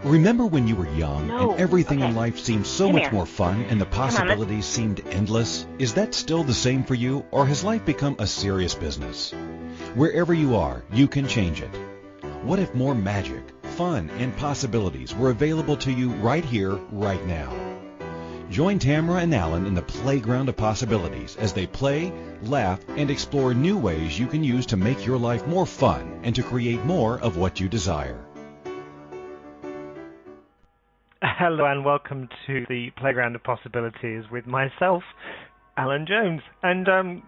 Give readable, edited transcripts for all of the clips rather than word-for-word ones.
Remember when you were young No. and everything in Okay. life seemed so Come much here. more fun and the possibilities seemed endless? Is that still the same for you, or has life become a serious business? Wherever you are, you can change it. What if more magic, fun, and possibilities were available to you right here, right now? Join Tamara and Alun in the playground of possibilities as they play, laugh, and explore new ways you can use to make your life more fun and to create more of what you desire. Hello and welcome to the Playground of Possibilities with myself, Alan Jones, and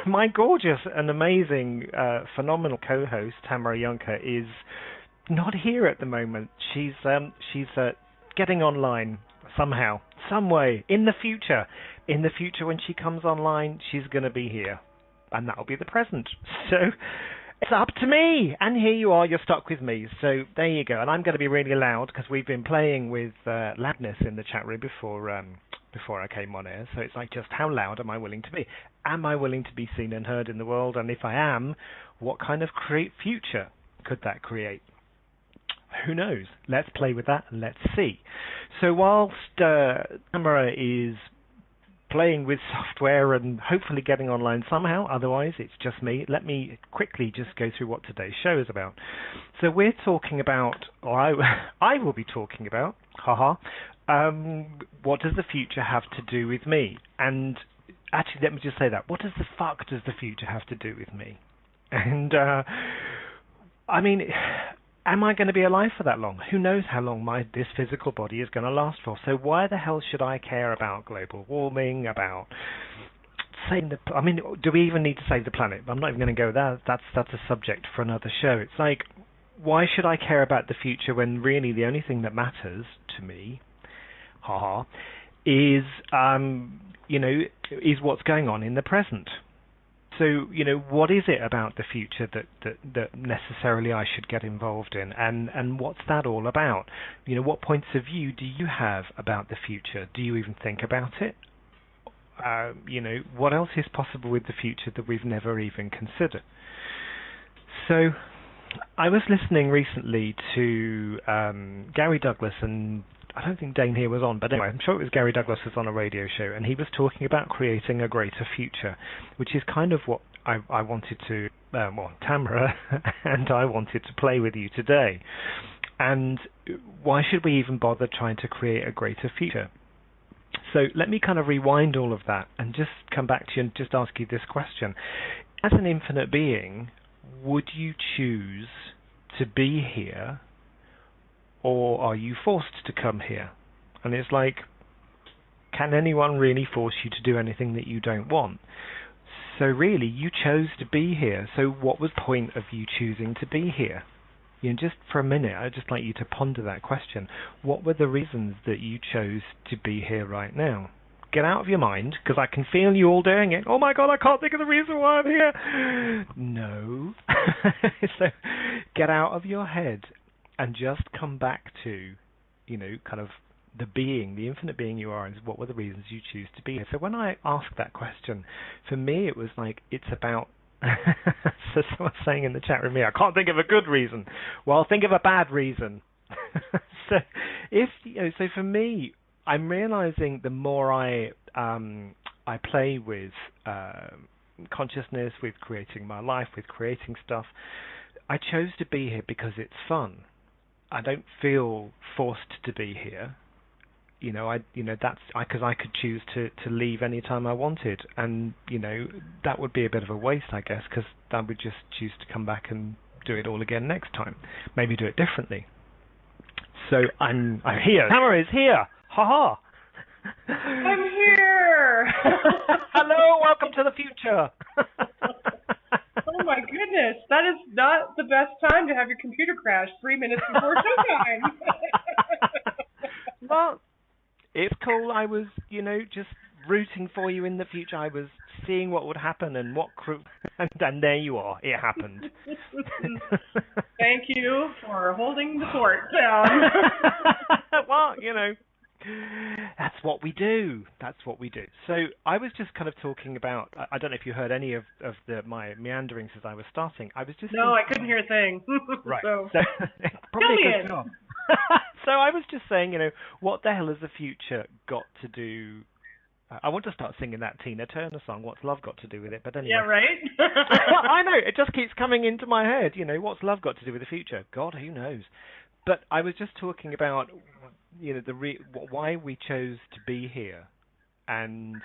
my gorgeous and amazing, phenomenal co-host, Tamara is not here at the moment. She's getting online somehow, some way, in the future. In the future, when she comes online, she's going to be here, and that'll be the present. So it's up to me, and here you are, you're stuck with me. So there you go, and I'm going to be really loud because we've been playing with loudness in the chat room before I came on air. So it's like, just how loud am I willing to be? Am I willing to be seen and heard in the world? And if I am, what kind of future could that create? Who knows? Let's play with that and let's see. So whilst Tamara is playing with software and hopefully getting online somehow, otherwise it's just me, let me quickly just go through what today's show is about. So we're talking about, or I will be talking about, what does the future have to do with me? And actually, let me just say that. What does the fuck does the future have to do with me? And, I mean, am I going to be alive for that long? Who knows how long this physical body is going to last for? So why the hell should I care about global warming, about saving the... I mean, do we even need to save the planet? I'm not even going to go there. That's a subject for another show. It's like, why should I care about the future when really the only thing that matters to me, is, is what's going on in the present? So, what is it about the future that necessarily I should get involved in? And what's that all about? What points of view do you have about the future? Do you even think about it? What else is possible with the future that we've never even considered? So, I was listening recently to Gary Douglas, and I don't think Dane here was on, but anyway, I'm sure it was Gary Douglas was on a radio show, and he was talking about creating a greater future, which is kind of what I wanted to, Tamara and I wanted to play with you today. And why should we even bother trying to create a greater future? So let me kind of rewind all of that and just come back to you and just ask you this question. As an infinite being, would you choose to be here, or are you forced to come here? And it's like, can anyone really force you to do anything that you don't want? So really, you chose to be here. So what was the point of you choosing to be here? Just for a minute, I'd just like you to ponder that question. What were the reasons that you chose to be here right now? Get out of your mind, because I can feel you all doing it. Oh my God, I can't think of the reason why I'm here. No. So get out of your head and just come back to, kind of the being, the infinite being you are, and what were the reasons you choose to be here. So when I asked that question, for me it was like, it's about, so someone's saying in the chat room, I can't think of a good reason. Well, think of a bad reason. So so for me, I'm realizing the more I play with consciousness, with creating my life, with creating stuff, I chose to be here because it's fun. I don't feel forced to be here. That's because I could choose to leave any time I wanted, and that would be a bit of a waste, I guess, because I would just choose to come back and do it all again next time, maybe do it differently. So I'm here. Tamara is here. Ha ha. I'm here. Hello, welcome to the future. Oh my goodness, that is not the best time to have your computer crash 3 minutes before showtime. Well, it's cool. I was, just rooting for you in the future. I was seeing what would happen and and there you are. It happened. Thank you for holding the fort down. Well, that's what we do. That's what we do. So I was just kind of talking about, I don't know if you heard any of my meanderings as I was starting. I was just No, I couldn't hear a thing. Right. So probably a good job. So I was just saying, what the hell has the future got to do? I want to start singing that Tina Turner song, What's Love Got to Do with It? But anyway. Yeah, right? I know, it just keeps coming into my head, what's love got to do with the future? God, who knows? But I was just talking about, why we chose to be here and,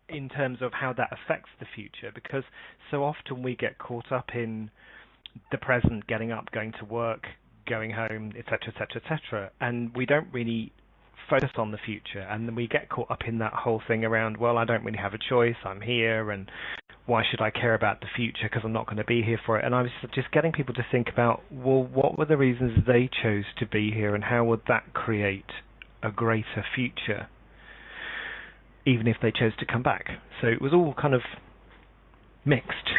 in terms of how that affects the future, because so often we get caught up in the present, getting up, going to work, going home, etc., etc., etc., and we don't really focus on the future, and then we get caught up in that whole thing around, well, I don't really have a choice, I'm here, and why should I care about the future because I'm not going to be here for it? And I was just getting people to think about, well, what were the reasons they chose to be here, and how would that create a greater future, even if they chose to come back? So it was all kind of mixed.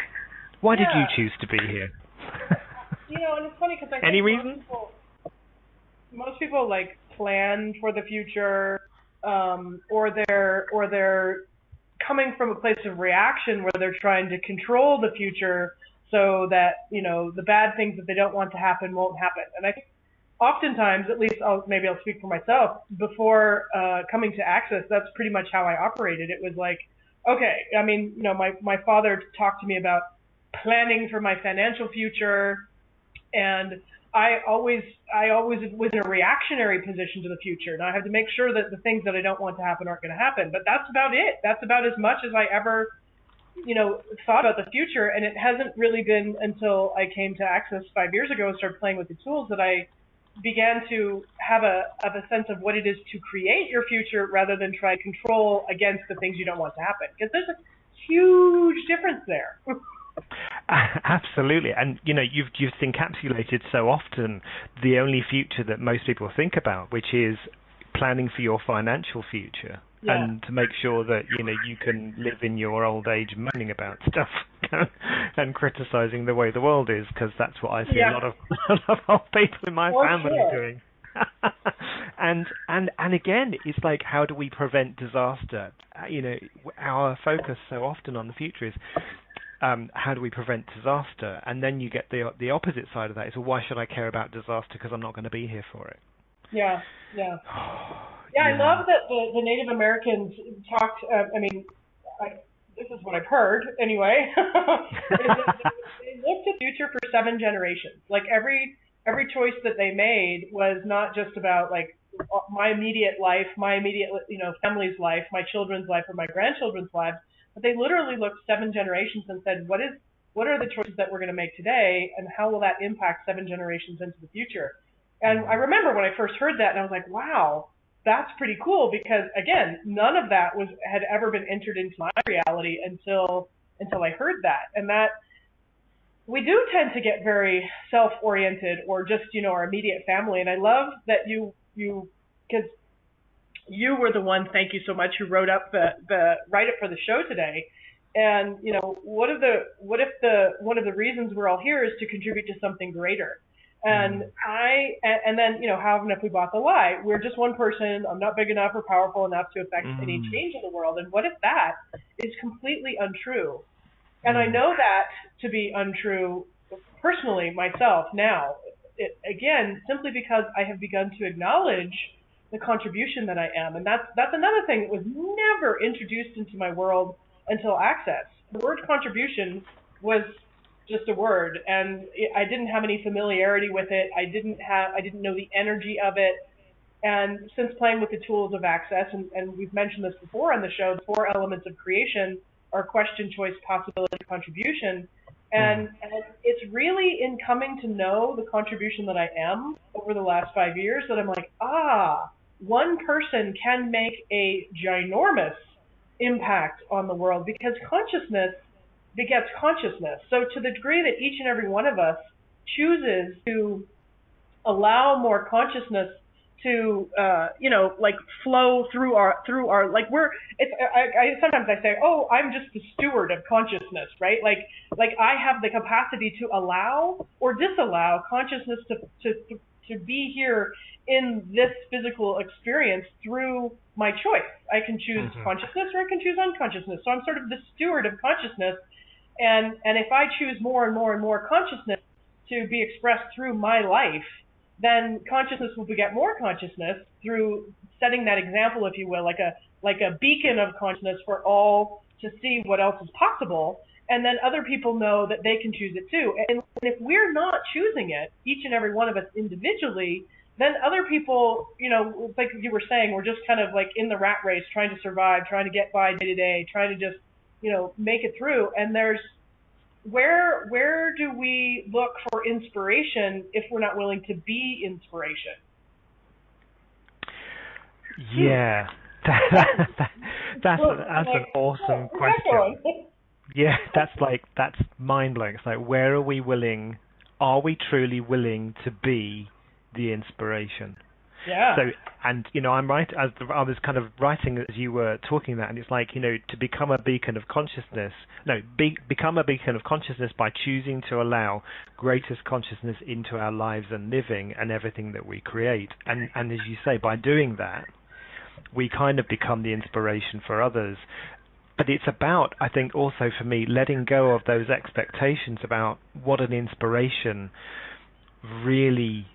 Why did you choose to be here? And it's funny because I think any reason? Most people like plan for the future, or they're coming from a place of reaction where they're trying to control the future so that the bad things that they don't want to happen won't happen. And I think oftentimes, at least maybe I'll speak for myself, before coming to Access, that's pretty much how I operated. It was like, okay, I mean, my father talked to me about planning for my financial future, and I always was in a reactionary position to the future, and I have to make sure that the things that I don't want to happen aren't going to happen. But that's about it. That's about as much as I ever, thought about the future. And it hasn't really been until I came to Access 5 years ago and started playing with the tools that I began to have a sense of what it is to create your future rather than try to control against the things you don't want to happen. Because there's a huge difference there. Absolutely, and you've encapsulated so often the only future that most people think about, which is planning for your financial future, and to make sure that you can live in your old age moaning about stuff and criticizing the way the world is, because that's what I see a lot of old people in my family doing. and again, it's like, how do we prevent disaster? Our focus so often on the future is, how do we prevent disaster? And then you get the opposite side of that. Is, well, why should I care about disaster because I'm not going to be here for it? Yeah. I love that the Native Americans talked. This is what I've heard anyway. They looked at the future for 7 generations. Like every choice that they made was not just about like my immediate life, my immediate family's life, my children's life, or my grandchildren's lives. But they literally looked 7 generations and said, what are the choices that we're going to make today, and how will that impact 7 generations into the future? And I remember when I first heard that, and I was like, wow, that's pretty cool, because again, none of that had ever been entered into my reality until I heard that. And that we do tend to get very self-oriented, or just our immediate family. And I love that you because you were the one, thank you so much, who wrote up the write-up for the show today. And one of the reasons we're all here is to contribute to something greater. And then how often have we bought the lie? We're just one person. I'm not big enough or powerful enough to affect any change in the world. And what if that is completely untrue? And I know that to be untrue personally myself now. Again, simply because I have begun to acknowledge the contribution that I am. And that's another thing that was never introduced into my world until Access. The word contribution was just a word, and I didn't have any familiarity with it. I didn't know the energy of it. And since playing with the tools of Access, and we've mentioned this before on the show, the 4 elements of creation are question, choice, possibility, contribution. And it's really in coming to know the contribution that I am over the last 5 years that I'm like, one person can make a ginormous impact on the world, because consciousness begets consciousness. So to the degree that each and every one of us chooses to allow more consciousness to flow through our sometimes I say, I'm just the steward of consciousness, right? Like I have the capacity to allow or disallow consciousness to be here in this physical experience through my choice. I can choose consciousness or I can choose unconsciousness. So I'm sort of the steward of consciousness, and if I choose more and more and more consciousness to be expressed through my life, then consciousness will beget more consciousness through setting that example, if you will, like a beacon of consciousness for all to see what else is possible. And then other people know that they can choose it too. And if we're not choosing it, each and every one of us individually, then other people, like you were saying, we're just kind of like in the rat race, trying to survive, trying to get by day to day, trying to just, make it through. And there's, where do we look for inspiration if we're not willing to be inspiration? Yeah, that's an awesome question. Yeah, that's mind-blowing. It's like, where are we truly willing to be the inspiration? Yeah. So, and, I'm right, as I was kind of writing as you were talking that, and it's like, to become a beacon of consciousness, become a beacon of consciousness by choosing to allow greatest consciousness into our lives and living and everything that we create. And as you say, by doing that, we kind of become the inspiration for others. But it's about, I think, also for me, letting go of those expectations about what an inspiration really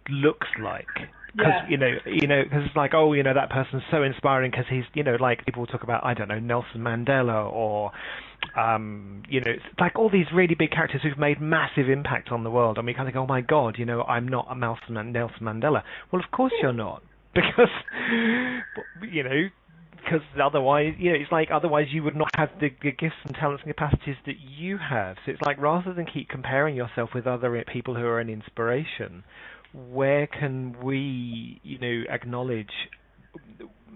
looks like. Because, because it's like, that person's so inspiring because he's, like people talk about, I don't know, Nelson Mandela or, it's like all these really big characters who've made massive impact on the world. And we kind of go, oh my God, I'm not a Nelson Mandela. Well, of course you're not. Because, because otherwise, it's like otherwise you would not have the gifts and talents and capacities that you have. So it's like rather than keep comparing yourself with other people who are an inspiration, where can we, acknowledge,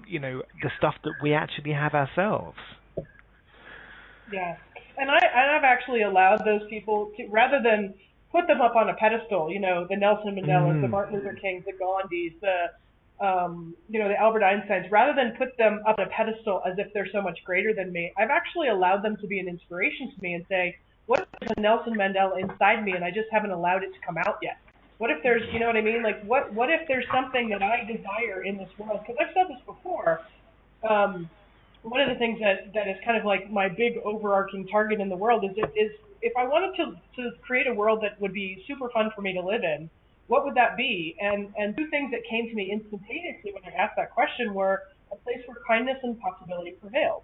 the stuff that we actually have ourselves? Yeah, and I've actually allowed those people to, rather than put them up on a pedestal, the Nelson Mandelas, the Martin Luther Kings, the Gandhis, the Albert Einsteins, rather than put them up on a pedestal as if they're so much greater than me, I've actually allowed them to be an inspiration to me and say, what if there's a Nelson Mandela inside me and I just haven't allowed it to come out yet? What if there's, you know what I mean? Like, what if there's something that I desire in this world? Because I've said this before. One of the things that is kind of like my big overarching target in the world is if I wanted to create a world that would be super fun for me to live in, what would that be? And two things that came to me instantaneously when I asked that question were a place where kindness and possibility prevailed.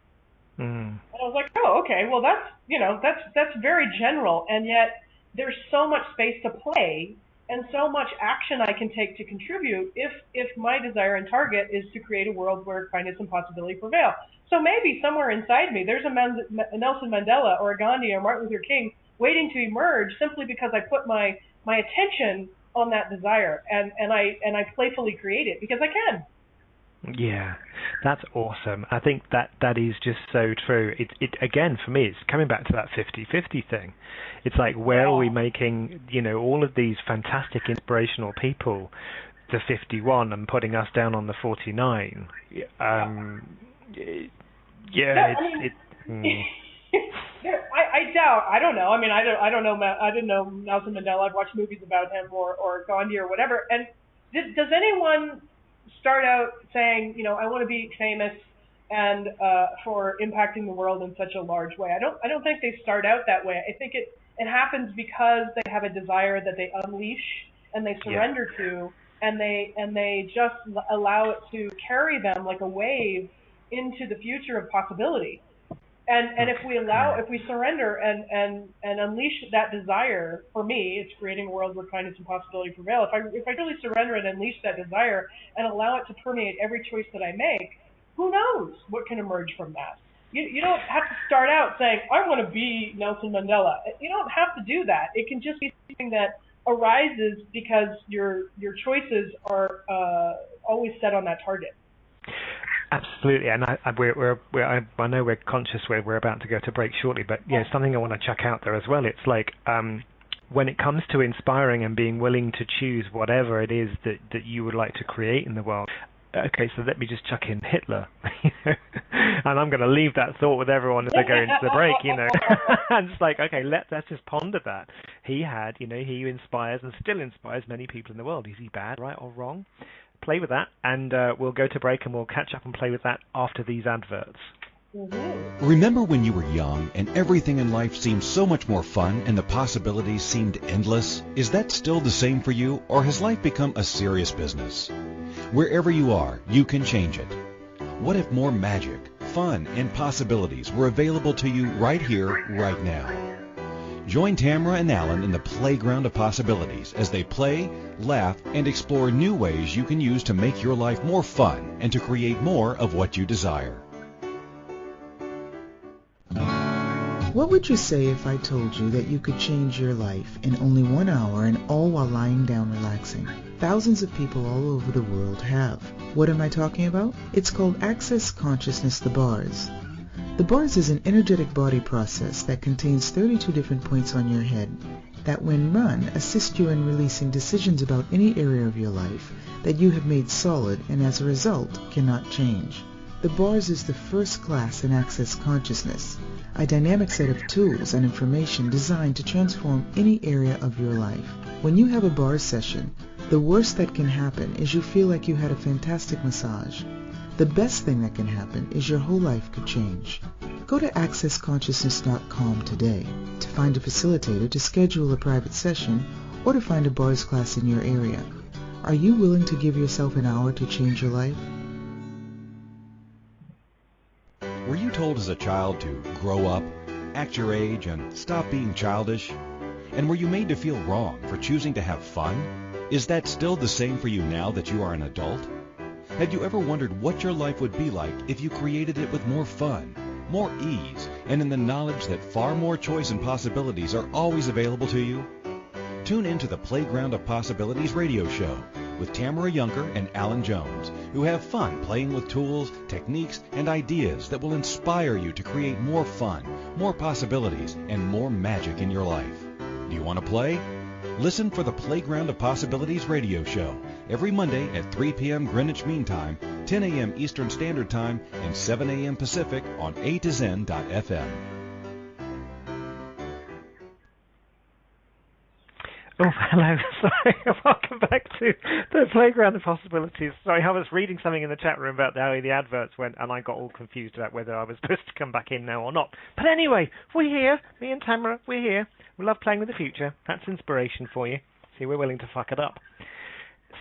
And I was like, oh, okay, well that's very general, and yet there's so much space to play and so much action I can take to contribute if my desire and target is to create a world where kindness and possibility prevail. So maybe somewhere inside me there's a Nelson Mandela or a Gandhi or Martin Luther King waiting to emerge simply because I put my attention on that desire and I playfully create it because I can. Yeah, that's awesome. I think that is just so true. It again, for me, it's coming back to that 50-50 thing. It's like, where are we making, all of these fantastic inspirational people to 51 and putting us down on the 49? I doubt. I don't know. I mean, I don't know. I didn't know Nelson Mandela. I've watched movies about him or Gandhi or whatever. And does anyone start out saying, I want to be famous and for impacting the world in such a large way? I don't think they start out that way. I think it happens because they have a desire that they unleash and they surrender to, and they just allow it to carry them like a wave into the future of possibility. And if we surrender and unleash that desire, for me, it's creating a world where kindness and possibility prevail. If I really surrender and unleash that desire and allow it to permeate every choice that I make, who knows what can emerge from that? You don't have to start out saying, I want to be Nelson Mandela. You don't have to do that. It can just be something that arises because your choices are always set on that target. Absolutely, and I know we're conscious we're about to go to break shortly, but something I want to chuck out there as well. It's like when it comes to inspiring and being willing to choose whatever it is that you would like to create in the world. Okay, so let me just chuck in Hitler, and I'm going to leave that thought with everyone as they go into the break, and it's like, okay, let's just ponder that. He inspires and still inspires many people in the world. Is he bad, right, or wrong? Play with that, and we'll go to break and we'll catch up and play with that after these adverts. Mm-hmm. Remember when you were young and everything in life seemed so much more fun and the possibilities seemed endless? Is that still the same for you, or has life become a serious business? Wherever you are, you can change it. What if more magic, fun, and possibilities were available to you right here, right now? Join Tamara and Alun in the playground of possibilities as they play, laugh, and explore new ways you can use to make your life more fun and to create more of what you desire. What would you say if I told you that you could change your life in only 1 hour and all while lying down relaxing? Thousands of people all over the world have. What am I talking about? It's called Access Consciousness, the bars. The bars is an energetic body process that contains 32 different points on your head that when run assist you in releasing decisions about any area of your life that you have made solid and as a result cannot change. The bars is the first class in Access Consciousness, a dynamic set of tools and information designed to transform any area of your life. When you have a bar session, the worst that can happen is you feel like you had a fantastic massage. The best thing that can happen is your whole life could change. Go to accessconsciousness.com today to find a facilitator to schedule a private session or to find a bars class in your area. Are you willing to give yourself an hour to change your life? Were you told as a child to grow up, act your age, and stop being childish? And were you made to feel wrong for choosing to have fun? Is that still the same for you now that you are an adult? Had you ever wondered what your life would be like if you created it with more fun, more ease, and in the knowledge that far more choice and possibilities are always available to you? Tune into the Playground of Possibilities radio show with Tamara Junker and Alun Jones, who have fun playing with tools, techniques, and ideas that will inspire you to create more fun, more possibilities, and more magic in your life. Do you want to play? Listen for the Playground of Possibilities radio show every Monday at 3 p.m. Greenwich Mean Time, 10 a.m. Eastern Standard Time, and 7 a.m. Pacific on A2Zen.fm. Oh, hello. Sorry. Welcome back to the Playground of Possibilities. Sorry, I was reading something in the chat room about how the adverts went, and I got all confused about whether I was supposed to come back in now or not. But anyway, we're here. Me and Tamara, we're here. We love playing with the future. That's inspiration for you. See, we're willing to fuck it up.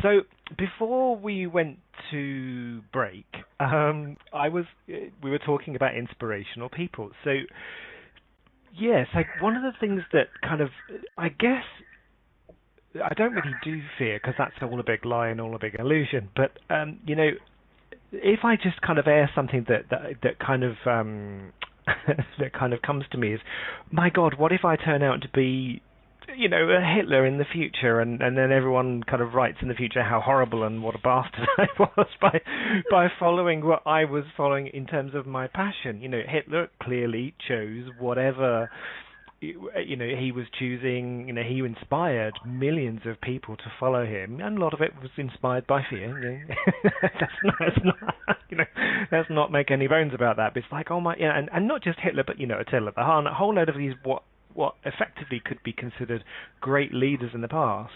So, before we went to break, we were talking about inspirational people. So, yes, one of the things that kind of, I guess, I don't really do fear, because that's all a big lie and all a big illusion. But if I just kind of air something that kind of that kind of comes to me is, my God, what if I turn out to be, a Hitler in the future, and then everyone kind of writes in the future how horrible and what a bastard I was by following what I was following in terms of my passion. Hitler clearly chose whatever. He was choosing, he inspired millions of people to follow him, and a lot of it was inspired by fear. Let's not make any bones about that. But it's like, oh my, and not just Hitler, but Attila the Hun, a whole load of these what effectively could be considered great leaders in the past.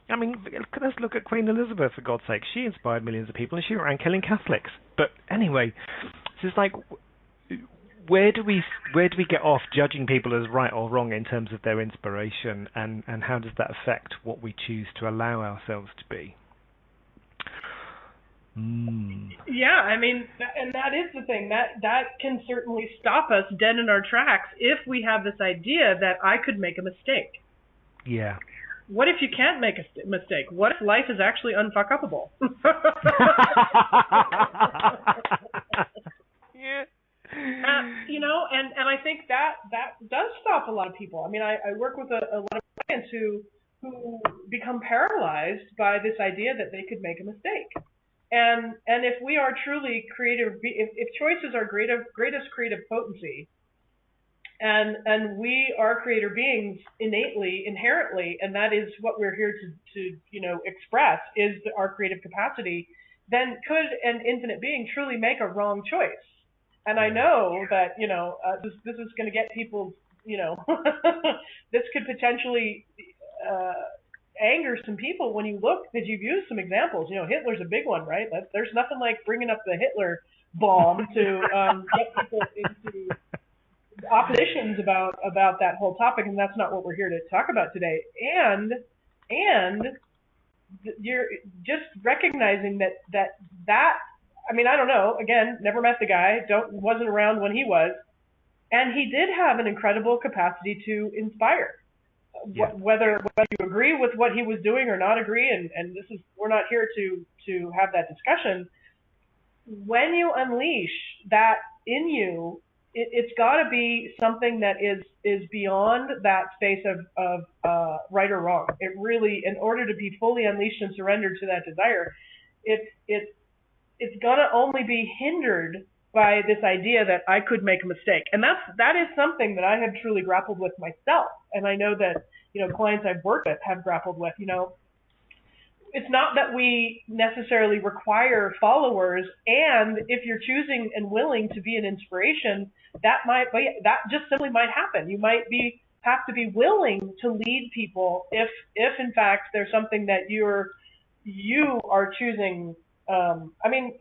I mean, let's look at Queen Elizabeth, for God's sake. She inspired millions of people, and she went around killing Catholics. But anyway, so it's like, where do we get off judging people as right or wrong in terms of their inspiration, and how does that affect what we choose to allow ourselves to be? Yeah, I mean, and that is the thing. That can certainly stop us dead in our tracks if we have this idea that I could make a mistake. Yeah. What if you can't make a mistake? What if life is actually unfuck-upable? Yeah. And I think that does stop a lot of people. I mean, I work with a lot of clients who become paralyzed by this idea that they could make a mistake. And if we are truly creative, if choice is our greatest creative potency, and we are creator beings innately, inherently, and that is what we're here to express is our creative capacity, then could an infinite being truly make a wrong choice? And I know that this is going to get people, this could potentially anger some people when you look, because you've used some examples. Hitler's a big one, right? There's nothing like bringing up the Hitler bomb to get people into oppositions about that whole topic, and that's not what we're here to talk about today. And you're just recognizing that I mean, I don't know, again, never met the guy, wasn't around when he was, and he did have an incredible capacity to inspire. Yeah. Whether you agree with what he was doing or not agree, and we're not here to have that discussion. When you unleash that in you, it's got to be something that is beyond that space of right or wrong. It really, in order to be fully unleashed and surrendered to that desire, it's gonna only be hindered by this idea that I could make a mistake, and that is something that I have truly grappled with myself, and I know that clients I've worked with have grappled with. It's not that we necessarily require followers, and if you're choosing and willing to be an inspiration, that just simply might happen. You might have to be willing to lead people if in fact there's something that you are choosing. I mean,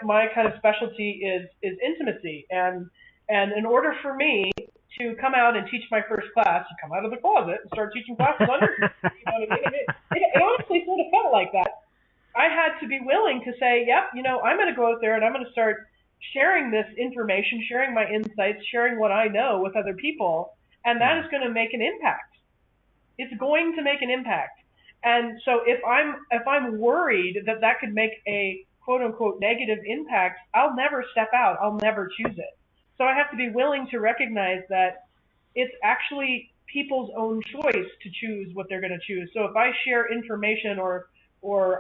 my kind of specialty is intimacy, and in order for me to come out and teach my first class, to come out of the closet and start teaching classes on intimacy, you know what I mean? It honestly sort of felt like that. I had to be willing to say, yep, I'm going to go out there and I'm going to start sharing this information, sharing my insights, sharing what I know with other people, and that is going to make an impact. It's going to make an impact. And so if I'm worried that could make a quote unquote negative impact, I'll never step out. I'll never choose it. So I have to be willing to recognize that it's actually people's own choice to choose what they're going to choose. So if I share information or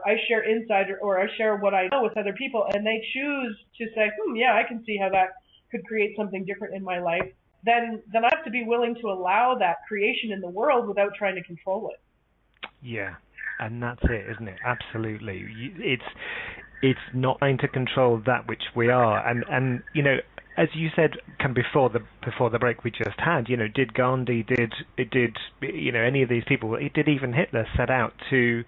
I share insight or I share what I know with other people, and they choose to say, yeah, I can see how that could create something different in my life, then I have to be willing to allow that creation in the world without trying to control it. Yeah, and that's it, isn't it? Absolutely. It's not trying to control that which we are, and as you said, before the break we just had, did Gandhi, did any of these people, did even Hitler set out to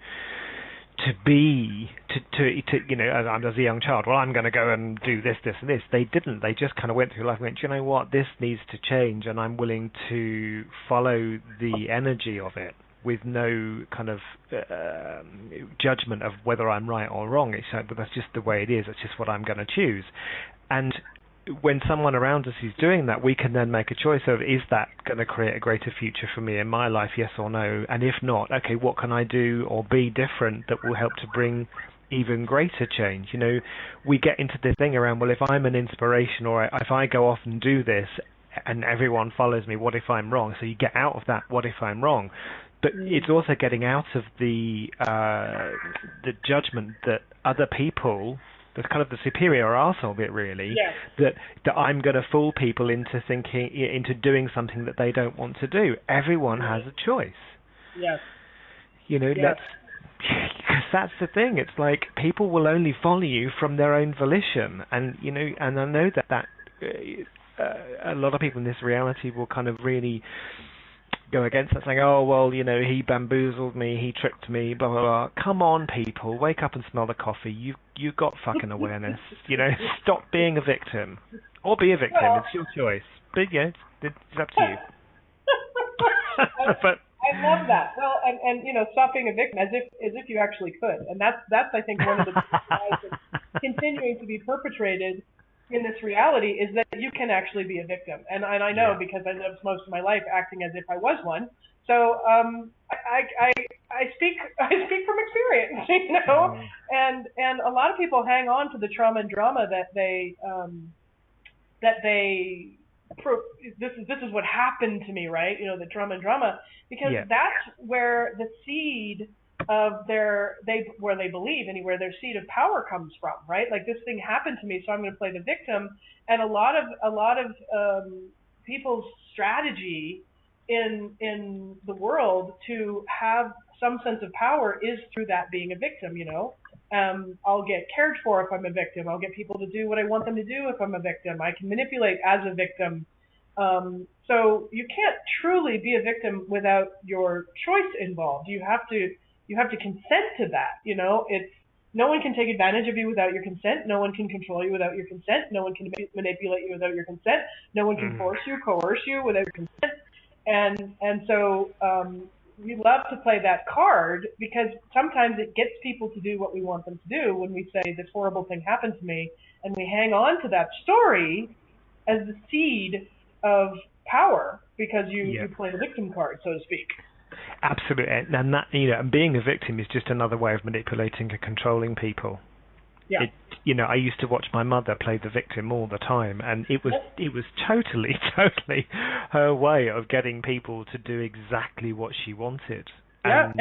be as a young child, well, I'm going to go and do this, and this. They didn't. They just kind of went through life and went, you know what, this needs to change, and I'm willing to follow the energy of it with no kind of judgment of whether I'm right or wrong. But that's just the way it is. It's just what I'm going to choose. And when someone around us is doing that, we can then make a choice of, is that going to create a greater future for me in my life, yes or no? And if not, okay, what can I do or be different that will help to bring even greater change? We get into this thing around, well, if I'm an inspiration or if I go off and do this and everyone follows me, what if I'm wrong? So you get out of that, what if I'm wrong? But it's also getting out of the judgment that other people, the kind of the superior arsehole bit, really, yes, that I'm going to fool people into doing something that they don't want to do. Everyone has a choice. Yes. Because that's the thing. It's like people will only follow you from their own volition, and and I know that a lot of people in this reality will kind of really go against that, saying, oh, well, he bamboozled me, he tricked me, blah, blah, blah. Come on, people, wake up and smell the coffee. You've got fucking awareness. Stop being a victim. Or be a victim, it's your choice. But, it's up to you. But I love that. Well, and stop being a victim as if you actually could. And that's I think, one of the lies that's continuing to be perpetrated in this reality is that you can actually be a victim, and I know because I lived most of my life acting as if I was one. So I speak from experience, and a lot of people hang on to the trauma and drama that they this is what happened to me, right? The trauma and drama, because that's where the seed of where they believe anywhere their seed of power comes from, right? Like, this thing happened to me, so I'm going to play the victim. And a lot of people's strategy in the world to have some sense of power is through that being a victim. I'll get cared for if I'm a victim. I'll get people to do what I want them to do if I'm a victim. I can manipulate as a victim. So you can't truly be a victim without your choice involved. You have to consent to that. No one can take advantage of you without your consent. No one can control you without your consent. No one can manipulate you without your consent. No one can force you, coerce you without your consent. And so we love to play that card because sometimes it gets people to do what we want them to do when we say this horrible thing happened to me, and we hang on to that story as the seed of power because you play the victim card, so to speak. Absolutely, and that, and being a victim is just another way of manipulating and controlling people. Yeah. I used to watch my mother play the victim all the time, and it was totally her way of getting people to do exactly what she wanted. Yeah,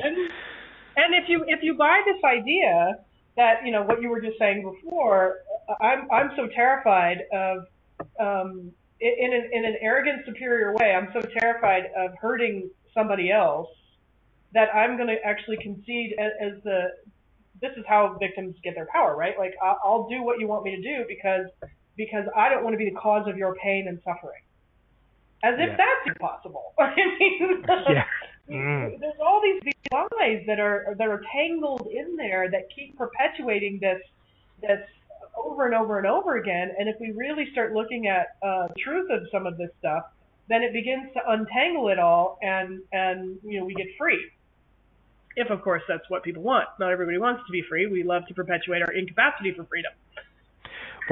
and if you buy this idea that what you were just saying before, I'm so terrified of in an arrogant, superior way. I'm so terrified of hurting somebody else that I'm going to actually concede as this is how victims get their power, right? Like, I'll do what you want me to do because I don't want to be the cause of your pain and suffering. As if that's impossible. I mean, there's all these lies that are tangled in there that keep perpetuating this over and over and over again. And if we really start looking at the truth of some of this stuff, then it begins to untangle it all, and we get free. If, of course, that's what people want. Not everybody wants to be free. We love to perpetuate our incapacity for freedom.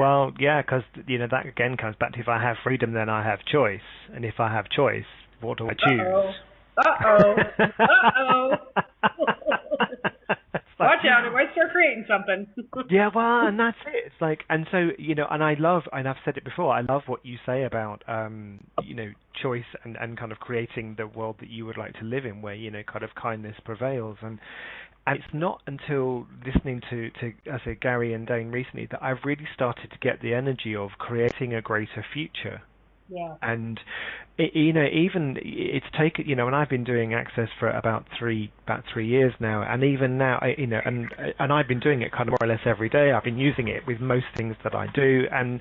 Well, yeah, because that again comes back to, if I have freedom, then I have choice, and if I have choice, what do I choose? Watch out, it might start creating something. Yeah, well, and that's it. It's like, and so, and I've said it before, I love what you say about, choice and kind of creating the world that you would like to live in, where, kind of kindness prevails. And it's not until listening to I say, Gary and Dane recently that I've really started to get the energy of creating a greater future. Yeah. And even it's taken, and I've been doing Access for about 3 years now, and even now, and I've been doing it kind of more or less every day. I've been using it with most things that I do, and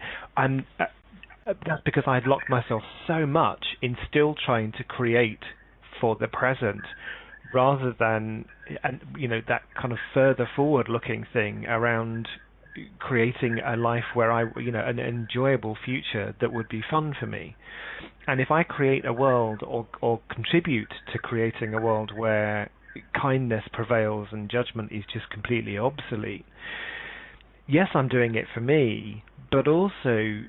that's because I'd locked myself so much in still trying to create for the present, rather than that kind of further forward looking thing around creating a life where an enjoyable future that would be fun for me. And if I create a world or contribute to creating a world where kindness prevails and judgment is just completely obsolete, yes, I'm doing it for me, but also,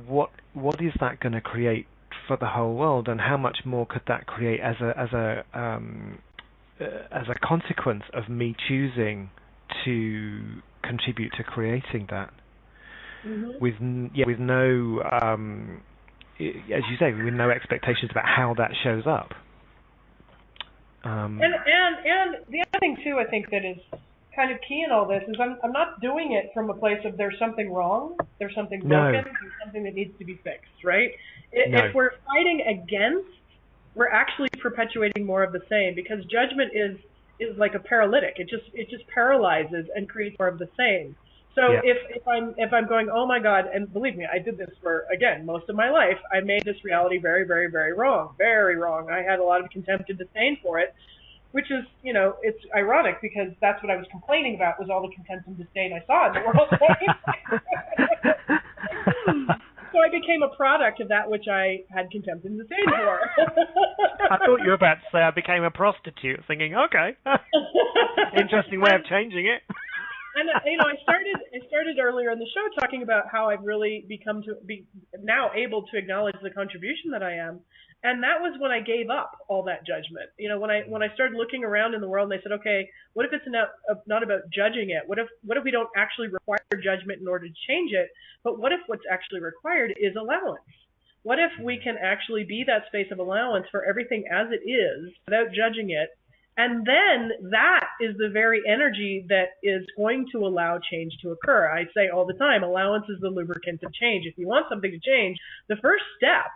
what is that going to create for the whole world, and how much more could that create as a consequence of me choosing to contribute to creating that, with no, as you say, with no expectations about how that shows up. And the other thing too, I think that is kind of key in all this is I'm not doing it from a place of there's something wrong, there's something broken, there's something that needs to be fixed, right? If we're fighting against, we're actually perpetuating more of the same, because judgment is like a paralytic. It just paralyzes and creates more of the same. So if I'm going, oh my God, and believe me, I did this for, again, most of my life. I made this reality very, very, very wrong. Very wrong. I had a lot of contempt and disdain for it, which is, it's ironic because that's what I was complaining about, was all the contempt and disdain I saw in the world. So I became a product of that which I had contempt and disdain for. I thought you were about to say I became a prostitute, thinking, okay, interesting way of changing it. And I started earlier in the show talking about how I've really become to be now able to acknowledge the contribution that I am, and that was when I gave up all that judgment. When I started looking around in the world, and I said, okay, what if it's not about judging it? What if we don't actually require judgment in order to change it? But what if what's actually required is allowance? What if we can actually be that space of allowance for everything as it is without judging it? And then that is the very energy that is going to allow change to occur. I say all the time, allowance is the lubricant of change. If you want something to change, the first step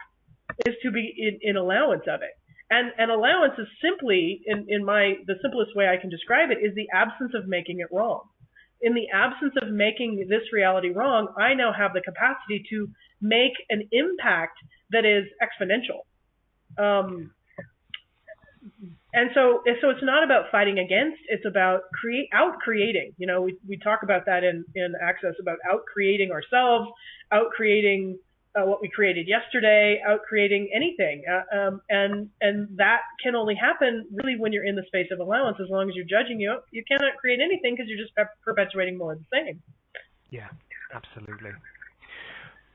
is to be in allowance of it. And allowance is simply, the simplest way I can describe it, is the absence of making it wrong. In the absence of making this reality wrong, I now have the capacity to make an impact that is exponential. And so it's not about fighting against, it's about out-creating. You know, we talk about that in Access, about out-creating ourselves, out-creating what we created yesterday, out-creating anything. And that can only happen really when you're in the space of allowance. As long as you're judging, you cannot create anything because you're just perpetuating more of the same. Yeah, absolutely.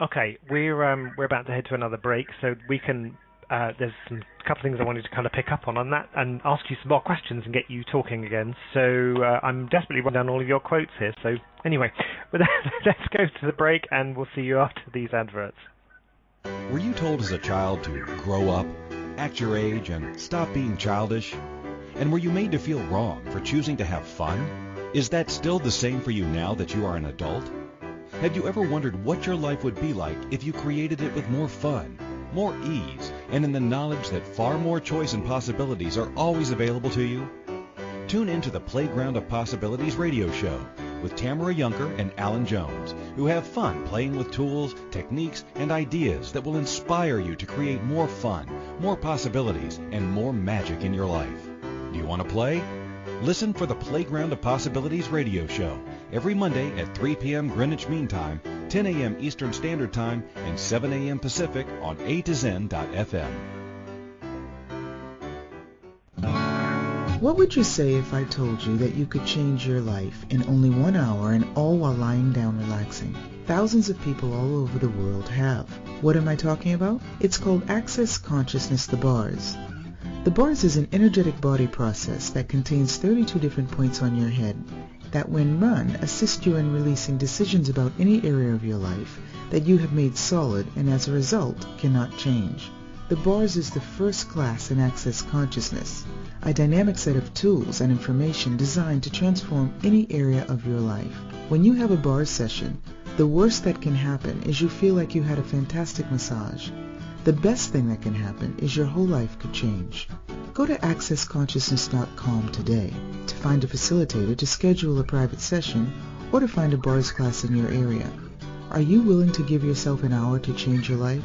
Okay, we're about to head to another break, so we can. There's a couple of things I wanted to kind of pick up on that and ask you some more questions and get you talking again. So I'm desperately writing down all of your quotes here. So anyway, let's go to the break and we'll see you after these adverts. Were you told as a child to grow up, act your age, and stop being childish? And were you made to feel wrong for choosing to have fun? Is that still the same for you now that you are an adult? Have you ever wondered what your life would be like if you created it with more fun, more ease, and in the knowledge that far more choice and possibilities are always available to you? Tune into the Playground of Possibilities radio show with Tamara Junker and Alun Jones, who have fun playing with tools, techniques, and ideas that will inspire you to create more fun, more possibilities, and more magic in your life. Do you want to play? Listen for the Playground of Possibilities radio show every Monday at 3 p.m. Greenwich Mean Time, 10 a.m. Eastern Standard Time, and 7 a.m. Pacific on A2Zen.fm. What would you say if I told you that you could change your life in only 1 hour and all while lying down relaxing? Thousands of people all over the world have. What am I talking about? It's called Access Consciousness, the bars. The bars is an energetic body process that contains 32 different points on your head that, when run, assist you in releasing decisions about any area of your life that you have made solid and as a result cannot change. The bars is the first class in Access Consciousness, a dynamic set of tools and information designed to transform any area of your life. When you have a bars session, the worst that can happen is you feel like you had a fantastic massage. The best thing that can happen is your whole life could change. Go to accessconsciousness.com today to find a facilitator to schedule a private session or to find a bars class in your area. Are you willing to give yourself an hour to change your life?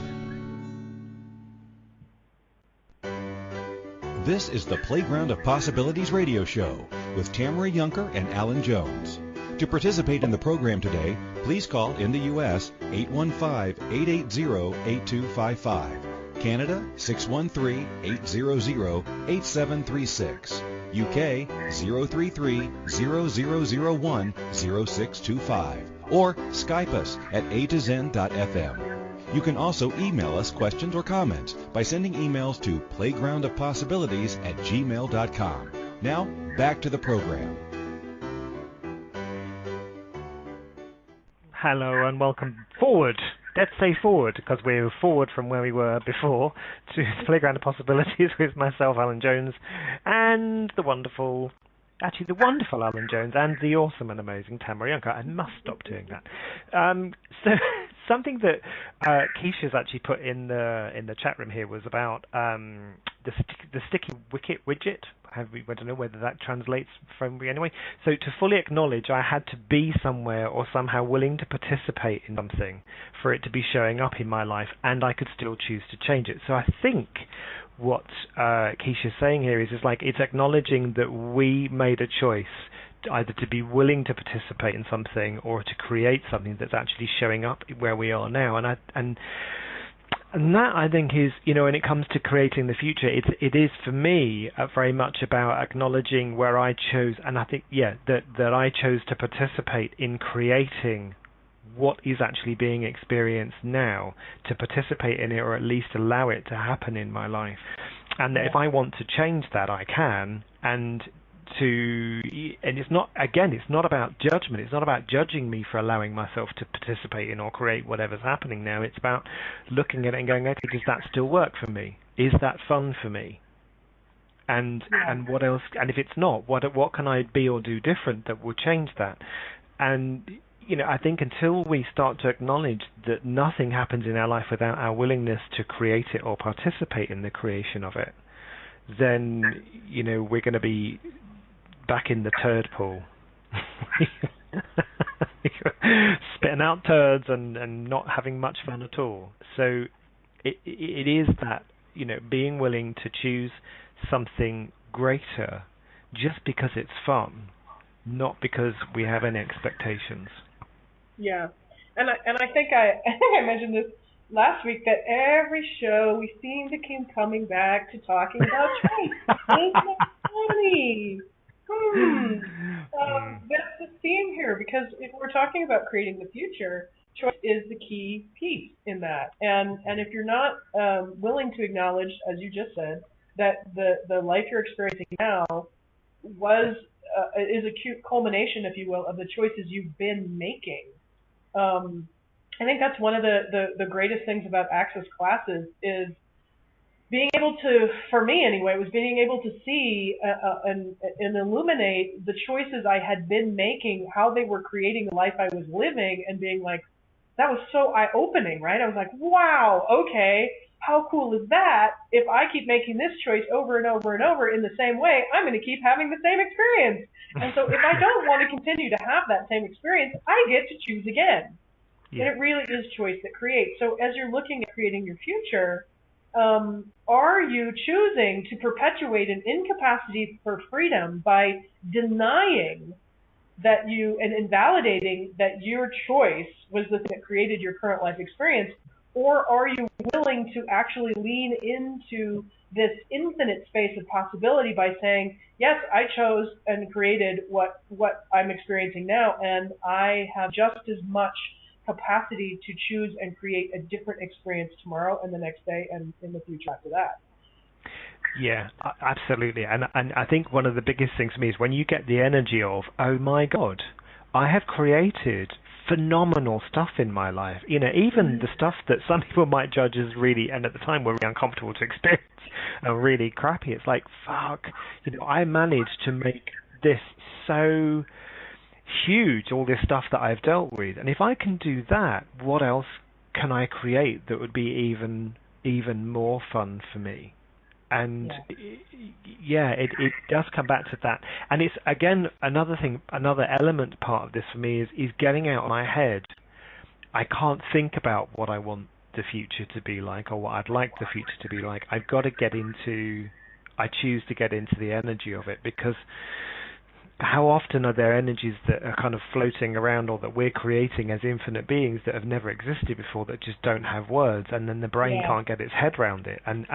This is the Playground of Possibilities radio show with Tamara Junker and Alun Jones. To participate in the program today, please call in the U.S. 815-880-8255, Canada 613-800-8736, UK 033-0001-0625, or Skype us at A2Zen.fm. You can also email us questions or comments by sending emails to playgroundofpossibilities@gmail.com. Now, back to the program. Hello and welcome forward. Let's say forward, because we're forward from where we were before to the Playground of Possibilities with myself, Alun Jones, and the wonderful Alun Jones, and the awesome and amazing Tamara Junker. I must stop doing that. So something that Keisha's actually put in the chat room here was about the sticky wicket widget. I don't know whether that translates from me anyway. So to fully acknowledge I had to be somewhere or somehow willing to participate in something for it to be showing up in my life, and I could still choose to change it. So I think what Keisha's saying here is like it's acknowledging that we made a choice either to be willing to participate in something or to create something that's actually showing up where we are now. And that, I think, is, when it comes to creating the future, it is for me very much about acknowledging where I chose, and I think, that I chose to participate in creating what is actually being experienced now, to participate in it or at least allow it to happen in my life. And that if I want to change that, I can, and it's not about judgment. It's not about judging me for allowing myself to participate in or create whatever's happening now. It's about looking at it and going, okay, does that still work for me? Is that fun for me? And what else? And if it's not, what can I be or do different that will change that? And I think until we start to acknowledge that nothing happens in our life without our willingness to create it or participate in the creation of it, then we're going to be back in the turd pool, spitting out turds and not having much fun at all. So it is that being willing to choose something greater just because it's fun, not because we have any expectations. Yeah, and I think I mentioned this last week that every show we seem to keep coming back to talking about choice. Isn't it funny? That's the theme here, because if we're talking about creating the future, choice is the key piece in that. And if you're not willing to acknowledge, as you just said, that the life you're experiencing now is a cute culmination, if you will, of the choices you've been making. I think that's one of the greatest things about Access classes is being able to, for me anyway, was being able to see and illuminate the choices I had been making, how they were creating the life I was living, and being like, that was so eye-opening, right? I was like, wow, okay, how cool is that? If I keep making this choice over and over and over in the same way, I'm going to keep having the same experience. And so if I don't want to continue to have that same experience, I get to choose again. Yeah. And it really is choice that creates. So as you're looking at creating your future, are you choosing to perpetuate an incapacity for freedom by denying that and invalidating that your choice was the thing that created your current life experience? Or are you willing to actually lean into this infinite space of possibility by saying, yes, I chose and created what I'm experiencing now, and I have just as much capacity to choose and create a different experience tomorrow and the next day and in the future after that. Yeah, absolutely. And I think one of the biggest things for me is when you get the energy of, oh my God, I have created phenomenal stuff in my life. You know, even the stuff that some people might judge as really, and at the time were really uncomfortable to experience and really crappy. It's like, fuck, you know, I managed to make this so huge, all this stuff that I've dealt with. And if I can do that, what else can I create that would be even more fun for me? And it does come back to that. And it's, again, another element part of this for me is getting out of my head. I can't think about what I want the future to be like or what I'd like the future to be like. I choose to get into the energy of it, because how often are there energies that are kind of floating around or that we're creating as infinite beings that have never existed before that just don't have words, and then the brain can't get its head around it. And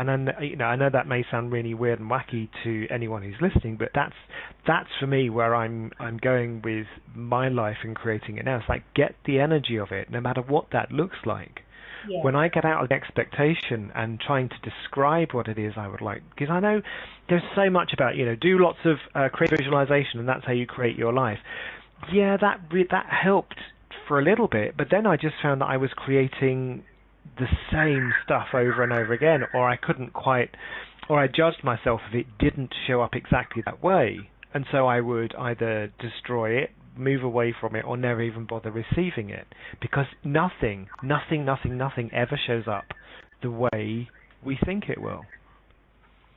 you know, I know that may sound really weird and wacky to anyone who's listening, but that's for me where I'm going with my life and creating it now. It's like, get the energy of it, no matter what that looks like. Yeah. When I get out of the expectation and trying to describe what it is I would like, because I know there's so much about, you know, do lots of creative visualization and that's how you create your life. Yeah, that helped for a little bit, but then I just found that I was creating the same stuff over and over again, or I couldn't quite, or I judged myself if it didn't show up exactly that way. And so I would either destroy it, move away from it, or never even bother receiving it, because nothing ever shows up the way we think it will.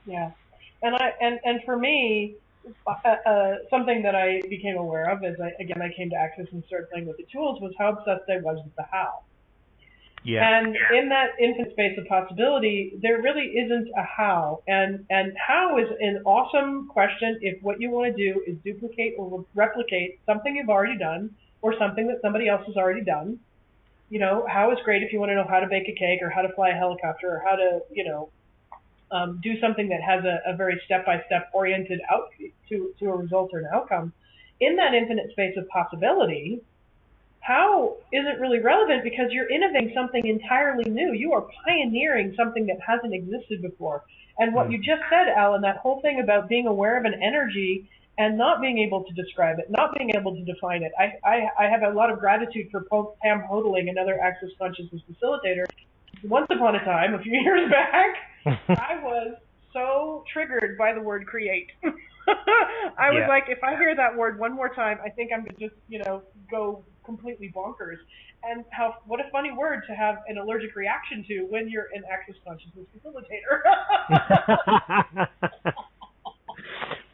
Yeah, and for me, something that I became aware of as I came to Access and started playing with the tools was how obsessed I was with the how. Yeah. And in that infinite space of possibility, there really isn't a how. And how is an awesome question if what you want to do is duplicate or replicate something you've already done or something that somebody else has already done. You know, how is great if you want to know how to bake a cake or how to fly a helicopter or how to, you know, do something that has a very step-by-step oriented out to a result or an outcome. In that infinite space of possibility, how isn't really relevant because you're innovating something entirely new. You are pioneering something that hasn't existed before. And what you just said, Alan, that whole thing about being aware of an energy and not being able to describe it, not being able to define it. I have a lot of gratitude for Pam Hodling, another Access Consciousness facilitator. Once upon a time, a few years back, I was so triggered by the word create. I was like, if I hear that word one more time, I think I'm going to just, you know, go completely bonkers. And what a funny word to have an allergic reaction to when you're an Access Consciousness facilitator.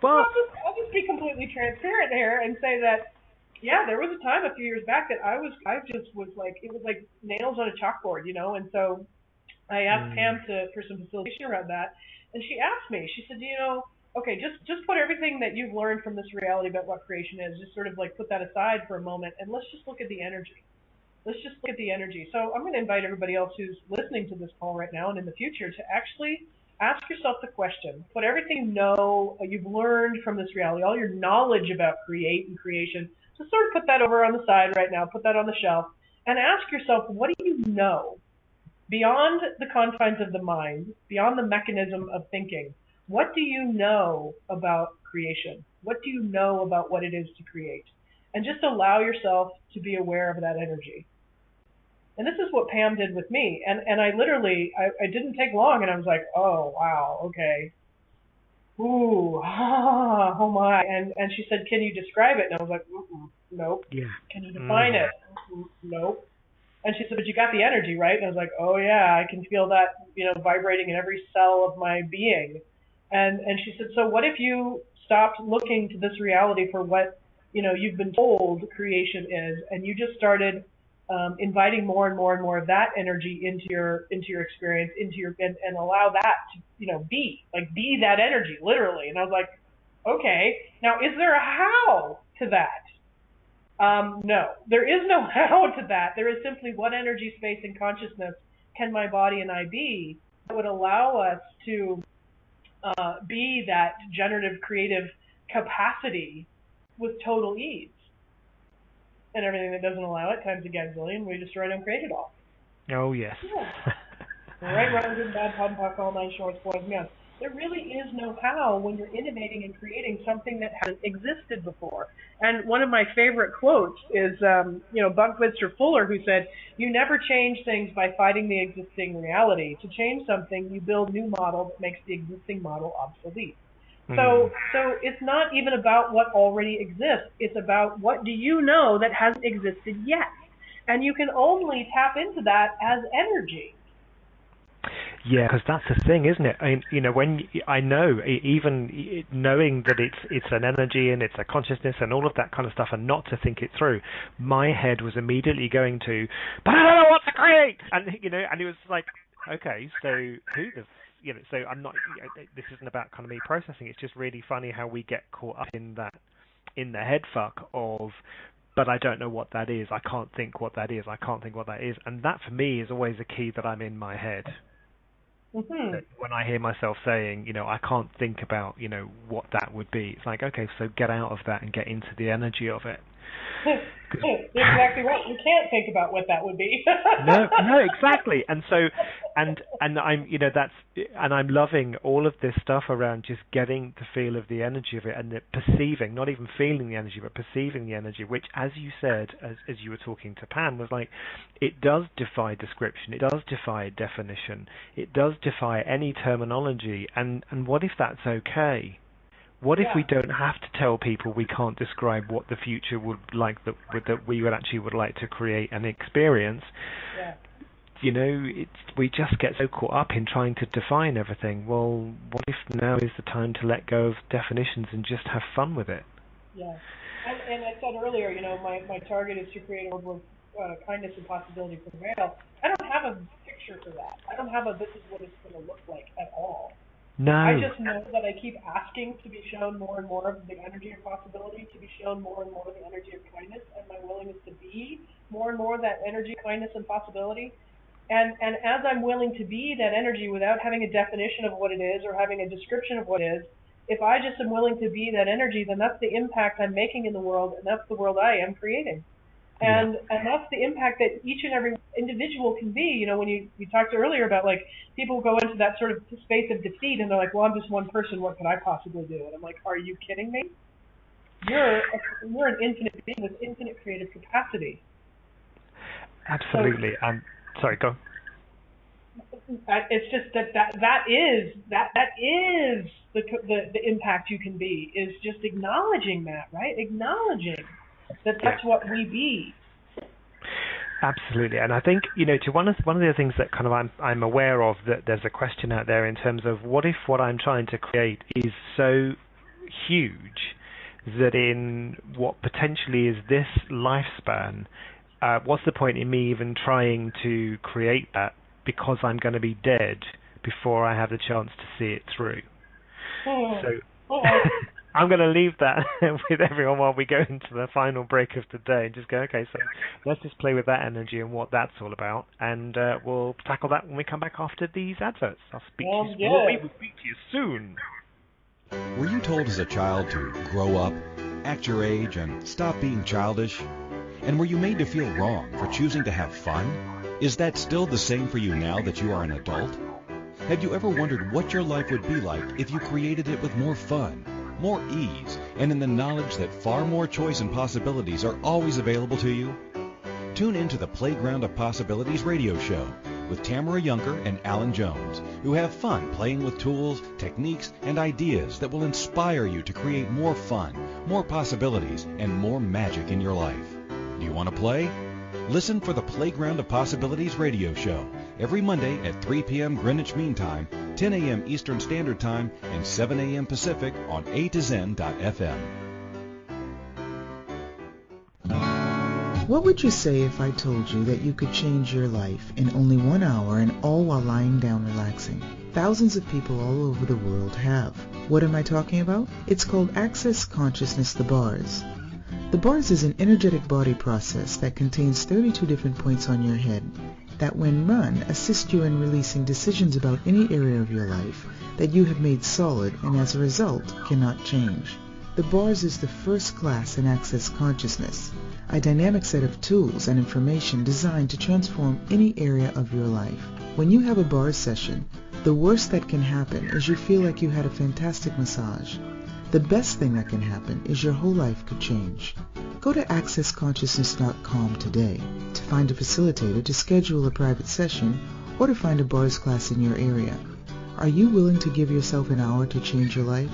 Well, I'll just be completely transparent here and say that, yeah, there was a time a few years back that I just was like, it was like nails on a chalkboard, you know, and so I asked Pam for some facilitation around that, and she asked me, she said, you know, okay, just put everything that you've learned from this reality about what creation is, just sort of like put that aside for a moment, and let's just look at the energy. Let's just look at the energy. So I'm going to invite everybody else who's listening to this call right now and in the future to actually ask yourself the question. Put everything you've learned from this reality, all your knowledge about create and creation, just sort of put that over on the side right now, put that on the shelf, and ask yourself, what do you know? Beyond the confines of the mind, beyond the mechanism of thinking, what do you know about creation? What do you know about what it is to create? And just allow yourself to be aware of that energy. And this is what Pam did with me. And I literally, I didn't take long, and I was like, oh, wow, okay. Ooh, oh my. And she said, can you describe it? And I was like, nope. Yeah. Can you define it? Nope. And she said, but you got the energy, right? And I was like, oh yeah, I can feel that, vibrating in every cell of my being. And she said, so what if you stopped looking to this reality for what, you've been told creation is, and you just started inviting more and more and more of that energy into your experience, and allow that to, be that energy, literally. And I was like, okay, now is there a how to that? No, there is no how to that. There is simply what energy, space, and consciousness can my body and I be that would allow us to be that generative, creative capacity with total ease. And everything that doesn't allow it, times a gazillion, we destroy and uncreate it all. Oh, yes. Yeah. Right, wrong, good, bad, POD, POC, all nine shorts, boys, and beyond. There really is no how when you're innovating and creating something that hasn't existed before. And one of my favorite quotes is, Buckminster Fuller, who said, you never change things by fighting the existing reality. To change something, you build a new model that makes the existing model obsolete. So it's not even about what already exists. It's about what do you know that hasn't existed yet. And you can only tap into that as energy. Yeah, because that's the thing, isn't it? When I know, even knowing that it's an energy and it's a consciousness and all of that kind of stuff, and not to think it through, my head was immediately going to, but I don't know what to create, and and it was like, okay, so who does? So I'm not. This isn't about kind of me processing. It's just really funny how we get caught up in the head fuck of, but I don't know what that is. I can't think what that is. I can't think what that is. And that for me is always a key that I'm in my head. Mm-hmm. When I hear myself saying, I can't think about, what that would be. It's like, okay, so get out of that and get into the energy of it. You're exactly right. You can't think about what that would be. No, exactly. And so, and I'm, and I'm loving all of this stuff around just getting the feel of the energy of it and the perceiving, not even feeling the energy, but perceiving the energy, which, as you said, as you were talking to Pam, was like, it does defy description, it does defy definition, it does defy any terminology. And what if that's okay? What if we don't have to tell people we can't describe what the future would like that we would like to create and experience? Yeah. We just get so caught up in trying to define everything. Well, what if now is the time to let go of definitions and just have fun with it? Yeah. And I said earlier, my target is to create a world with kindness and possibility prevail. I don't have a picture for that. I don't have this is what it's going to look like at all. No. I just know that I keep asking to be shown more and more of the energy of possibility, to be shown more and more of the energy of kindness, and my willingness to be more and more of that energy, kindness, and possibility. And as I'm willing to be that energy without having a definition of what it is or having a description of what it is, if I just am willing to be that energy, then that's the impact I'm making in the world, and that's the world I am creating. And that's the impact that each and every individual can be. When you talked earlier about, like, people go into that sort of space of defeat, and they're like, well, I'm just one person, what can I possibly do? And I'm like, are you kidding me? You're an infinite being with infinite creative capacity. Absolutely. Sorry, go. It's just that is the impact you can be, is just acknowledging that, right? Acknowledging that's what we be. Absolutely. And I think, to one of the other things that kind of I'm aware of, that there's a question out there in terms of what if what I'm trying to create is so huge that in what potentially is this lifespan, what's the point in me even trying to create that, because I'm going to be dead before I have the chance to see it through. I'm going to leave that with everyone while we go into the final break of the day and just go, okay, so let's just play with that energy and what that's all about, and we'll tackle that when we come back after these adverts. I'll speak to you. We will speak to you soon. Were you told as a child to grow up, act your age, and stop being childish? And were you made to feel wrong for choosing to have fun? Is that still the same for you now that you are an adult? Have you ever wondered what your life would be like if you created it with more fun, more ease, and in the knowledge that far more choice and possibilities are always available to you? Tune in to the Playground of Possibilities radio show with Tamara Junker and Alun Jones, who have fun playing with tools, techniques, and ideas that will inspire you to create more fun, more possibilities, and more magic in your life. Do you want to play? Listen for the Playground of Possibilities radio show every Monday at 3 p.m. Greenwich Mean Time, 10 a.m. Eastern Standard Time, and 7 a.m. Pacific on A2Zen.fm. What would you say if I told you that you could change your life in only 1 hour and all while lying down relaxing? Thousands of people all over the world have. What am I talking about? It's called Access Consciousness, the bars. The bars is an energetic body process that contains 32 different points on your head that, when run, assist you in releasing decisions about any area of your life that you have made solid and as a result cannot change. The bars is the first class in Access Consciousness, a dynamic set of tools and information designed to transform any area of your life. When you have a bars session, the worst that can happen is you feel like you had a fantastic massage. The best thing that can happen is your whole life could change. Go to accessconsciousness.com today to find a facilitator to schedule a private session or to find a bars class in your area. Are you willing to give yourself an hour to change your life?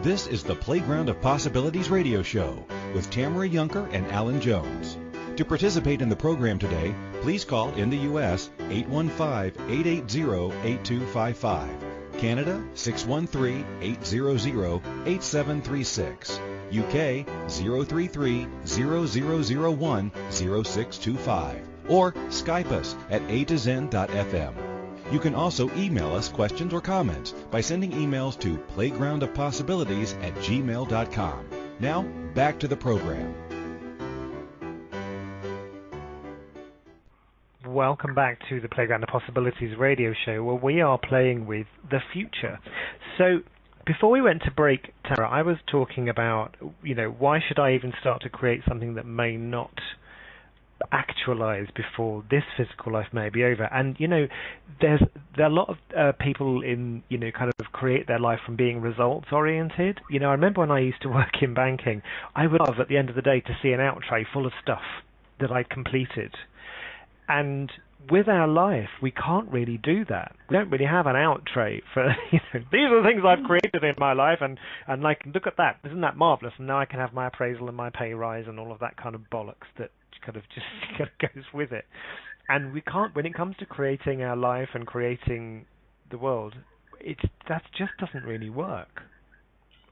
This is the Playground of Possibilities radio show with Tamara Junker and Alun Jones. To participate in the program today, please call in the U.S. 815-880-8255, Canada 613-800-8736, UK 033-0001-0625, or Skype us at A2Zen.fm. You can also email us questions or comments by sending emails to playgroundofpossibilities@gmail.com. Now, back to the program. Welcome back to the Playground of Possibilities radio show, where we are playing with the future. So, before we went to break, Tamara, I was talking about, why should I even start to create something that may not actualize before this physical life may be over? And there are a lot of people in kind of create their life from being results oriented. I remember when I used to work in banking, I would love at the end of the day to see an out tray full of stuff that I'd completed. And with our life, we can't really do that. We don't really have an out tray for, these are the things I've created in my life, and like, look at that, isn't that marvelous? And now I can have my appraisal and my pay rise and all of that kind of bollocks that kind of just goes with it. And we can't, when it comes to creating our life and creating the world, that just doesn't really work.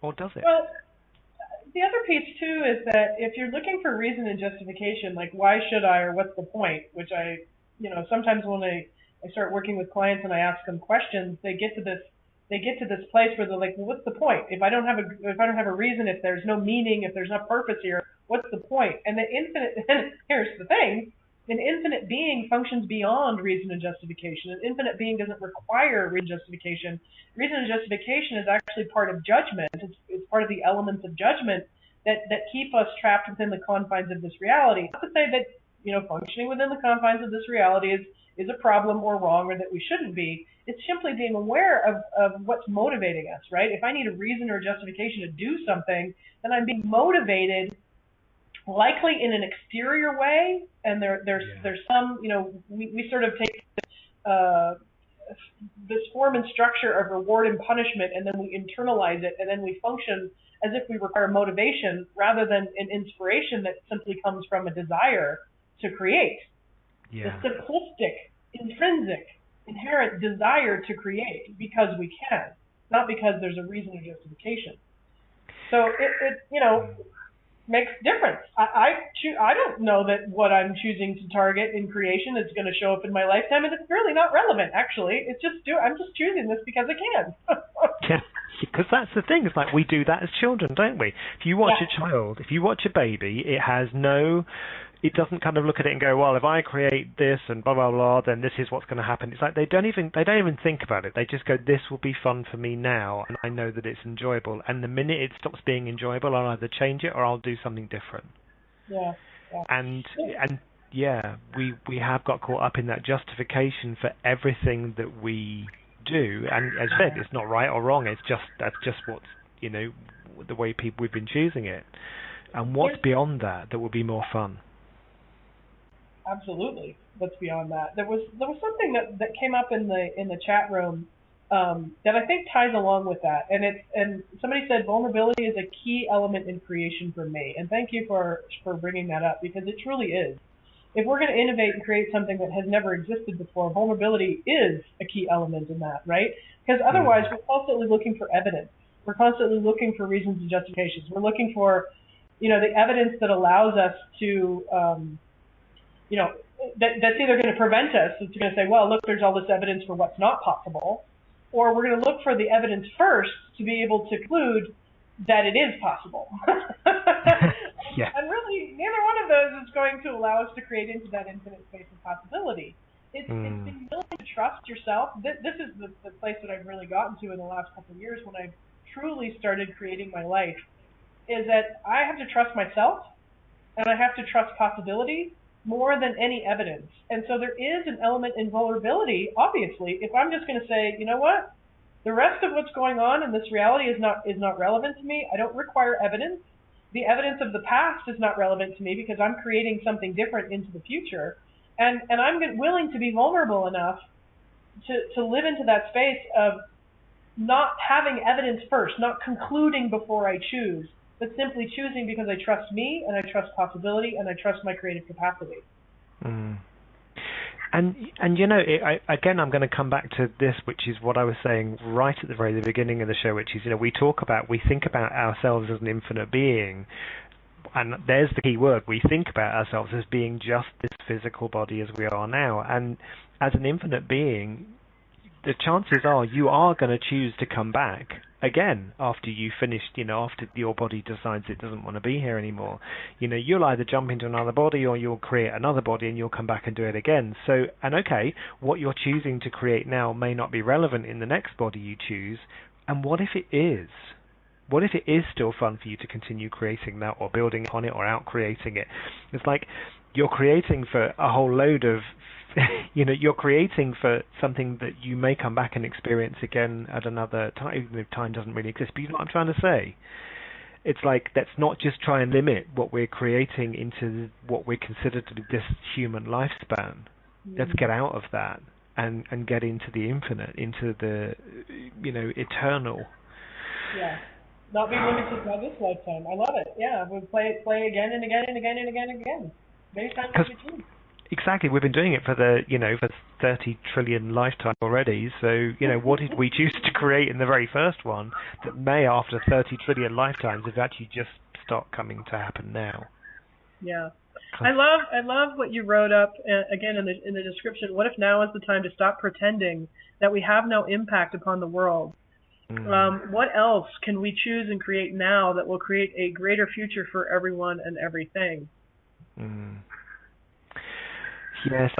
Or does it? Well, the other piece, too, is that if you're looking for reason and justification, like why should I or what's the point, which I, sometimes when I start working with clients and I ask them questions, they get to this place where they're like, well, what's the point? If I don't have a reason, if there's no meaning, if there's no purpose here, what's the point? And here's the thing, an infinite being functions beyond reason and justification. An infinite being doesn't require reason and justification. Reason and justification is actually part of judgment. It's part of the elements of judgment that keep us trapped within the confines of this reality. Not to say that, functioning within the confines of this reality is a problem or wrong or that we shouldn't be. It's simply being aware of what's motivating us, right? If I need a reason or a justification to do something, then I'm being motivated likely in an exterior way, and there's some, we sort of take this form and structure of reward and punishment, and then we internalize it, and then we function as if we require motivation rather than an inspiration that simply comes from a desire to create. Yeah. The simplistic, intrinsic, inherent desire to create because we can, not because there's a reason or justification. So makes difference. I don't know that what I'm choosing to target in creation is going to show up in my lifetime, and it's really not relevant, actually. I'm just choosing this because I can. Yeah, because that's the thing. It's like we do that as children, don't we? If you watch a child, if you watch a baby, it doesn't kind of look at it and go, well, if I create this and blah blah blah, then this is what's going to happen. It's like they don't even think about it. They just go, this will be fun for me now, and I know that it's enjoyable. And the minute it stops being enjoyable, I'll either change it or I'll do something different. Yeah. And yeah, we have got caught up in that justification for everything that we do. And as I said, it's not right or wrong. That's just what's the way we've been choosing it. And what's beyond that will be more fun. Absolutely. What's beyond that? There was something that came up in the chat room that I think ties along with that, and somebody said vulnerability is a key element in creation for me, and thank you for bringing that up, because it truly is. If we're going to innovate and create something that has never existed before, vulnerability is a key element in that, right? Because otherwise we're constantly looking for evidence. We're constantly looking for reasons and justifications. We're looking for the evidence that allows us to that's either going to prevent us. It's going to say, well, look, there's all this evidence for what's not possible, or we're going to look for the evidence first to be able to conclude that it is possible. Yeah. And really, neither one of those is going to allow us to create into that infinite space of possibility. It's being willing to trust yourself. This is the place that I've really gotten to in the last couple of years when I've truly started creating my life, is that I have to trust myself, and I have to trust possibility more than any evidence. And so there is an element in vulnerability, obviously, if I'm just going to say, you know what, the rest of what's going on in this reality is not relevant to me. I don't require evidence. The evidence of the past is not relevant to me because I'm creating something different into the future. And I'm willing to be vulnerable enough to live into that space of not having evidence first, not concluding before I choose, but simply choosing because I trust me, and I trust possibility, and I trust my creative capacity. And again, I'm going to come back to this, which is what I was saying right at the very beginning of the show, which is, we think about ourselves as an infinite being, and there's the key word. We think about ourselves as being just this physical body as we are now, and as an infinite being, the chances are you are going to choose to come back again after you finished, after your body decides it doesn't want to be here anymore. You'll either jump into another body or you'll create another body and you'll come back and do it again. So, and okay, what you're choosing to create now may not be relevant in the next body you choose. And what if it is? What if it is still fun for you to continue creating that or building on it or out-creating it? It's like you're creating for a whole load of you're creating for something that you may come back and experience again at another time, even if time doesn't really exist. But you know what I'm trying to say? It's like, let's not just try and limit what we're creating into what we consider to be this human lifespan. Let's get out of that and get into the infinite, into the eternal. Yeah. Not be limited by this lifetime. I love it. Yeah, we'll play again and again and again and again and again. Many times as we choose. Exactly, we've been doing it for for 30 trillion lifetimes already. So, what did we choose to create in the very first one that may, after 30 trillion lifetimes, have actually just stopped coming to happen now? Yeah, I love what you wrote up again in the description. What if now is the time to stop pretending that we have no impact upon the world? What else can we choose and create now that will create a greater future for everyone and everything? Yes,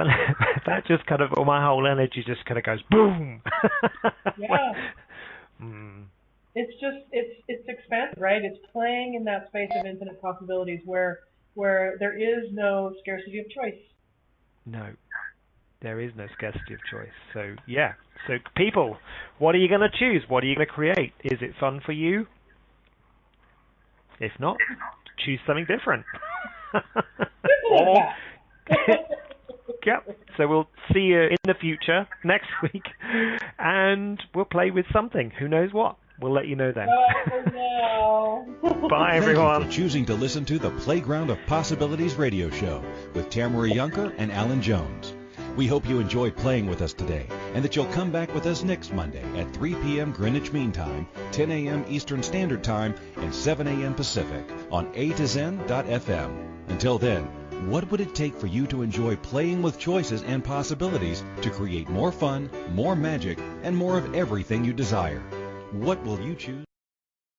that just kind of, my whole energy just kind of goes boom. Yeah. It's expansive, right? It's playing in that space of infinite possibilities where there is no scarcity of choice. No, there is no scarcity of choice. So yeah, so people, what are you going to choose? What are you going to create? Is it fun for you? If not, choose something different. Simple as that. Yep. So we'll see you in the future next week, and we'll play with something. Who knows what? We'll let you know then. No. Bye, everyone. Thank you for choosing to listen to the Playground of Possibilities radio show with Tamara Junker and Alun Jones. We hope you enjoyed playing with us today and that you'll come back with us next Monday at 3 p.m. Greenwich Mean Time, 10 a.m. Eastern Standard Time, and 7 a.m. Pacific on A2Zen.fm. Until then, what would it take for you to enjoy playing with choices and possibilities to create more fun, more magic, and more of everything you desire? What will you choose?